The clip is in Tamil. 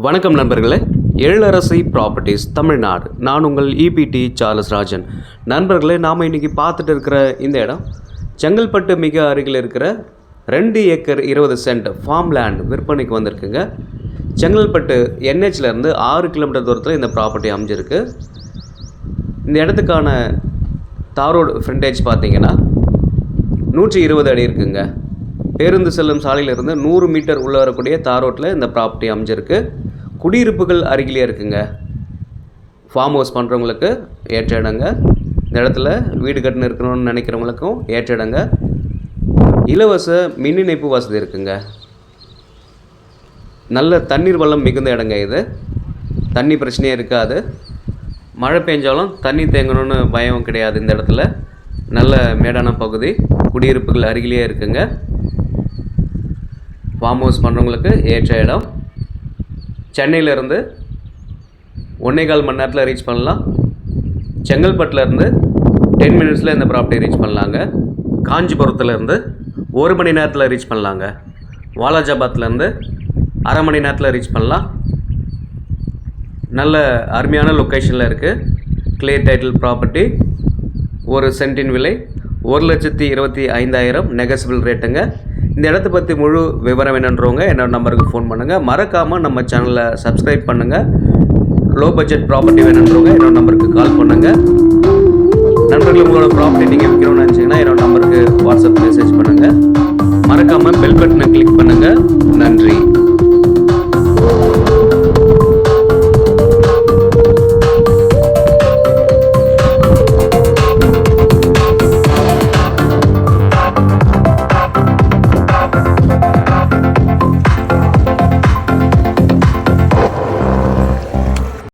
வணக்கம் நண்பர்களே, எழிலரசி ப்ராப்பர்ட்டிஸ் தமிழ்நாடு. நான் உங்கள் இபிடி சார்லஸ் ராஜன். நண்பர்களே, நாம் இன்றைக்கி பார்த்துட்டு இருக்கிற இந்த இடம் செங்கல்பட்டு மிக அருகில் இருக்கிற 2 ஏக்கர் 20 சென்ட் ஃபார்ம் லேண்ட் விற்பனைக்கு வந்திருக்குங்க. செங்கல்பட்டு என்ஹெச்லேருந்து 6 கிலோமீட்டர் தூரத்தில் இந்த ப்ராப்பர்ட்டி அமைஞ்சிருக்கு. இந்த இடத்துக்கான தாரோடு ஃப்ரண்டேஜ் பார்த்திங்கன்னா 120 அடி இருக்குங்க. பேருந்து செல்லும் சாலையிலிருந்து 100 மீட்டர் உள்ளே வரக்கூடிய தாரோட்டில் இந்த ப்ராப்பர்ட்டி அமைஞ்சிருக்கு. குடியிருப்புகள் அருகிலே இருக்குங்க. ஃபார்ம் ஹவுஸ் பண்ணுறவங்களுக்கு ஏற்ற இடங்க. இந்த இடத்துல வீடு கட்டுன்னு இருக்கணும்னு நினைக்கிறவங்களுக்கும் ஏற்ற இடங்க. இலவச மின் இணைப்பு வசதி இருக்குங்க. நல்ல தண்ணீர் வளம் மிகுந்த இடங்க இது. தண்ணி பிரச்சனையே இருக்காது. மழை பெஞ்சாலும் தண்ணி தேங்கணும்னு பயம் கிடையாது. இந்த இடத்துல நல்ல மேடான பகுதி, குடியிருப்புகள் அருகிலேயே இருக்குங்க. ஃபார்ம் ஹவுஸ் பண்ணுறவங்களுக்கு ஏற்ற இடம். சென்னையிலேருந்து 1.25 மணி நேரத்தில் ரீச் பண்ணலாம். செங்கல்பட்டுலேருந்து 10 மினிட்ஸில் இந்த ப்ராப்பர்ட்டி ரீச் பண்ணலாங்க. காஞ்சிபுரத்துலேருந்து 1 மணி நேரத்தில் ரீச் பண்ணலாங்க. வாலாஜாபாத்லேருந்து அரை மணி நேரத்தில் ரீச் பண்ணலாம். நல்ல அருமையான லொக்கேஷனில் இருக்குது. Clear title property. ஒரு சென்ட்டின் விலை 1,25,000 நெகசிபிள் ரேட்டுங்க. இந்த இடத்த பற்றி முழு விவரம் என்னன்றவங்க என்னோட நம்பருக்கு ஃபோன் பண்ணுங்கள். மறக்காமல் நம்ம சேனலை சப்ஸ்கிரைப் பண்ணுங்கள். லோ பட்ஜெட் ப்ராப்பர்ட்டி வேணுன்றவங்க என்னோட நம்பருக்கு கால் பண்ணுங்கள். நண்பர்கள், உங்களோட ப்ராப்பர்ட்டி நீங்கள் விற்கணும்னு நினச்சிங்கன்னா என்னோட நம்பருக்கு வாட்ஸ்அப் மெசேஜ் பண்ணுங்கள். மறக்காமல் பெல் பட்டனை கிளிக் பண்ணுங்கள். நன்றி.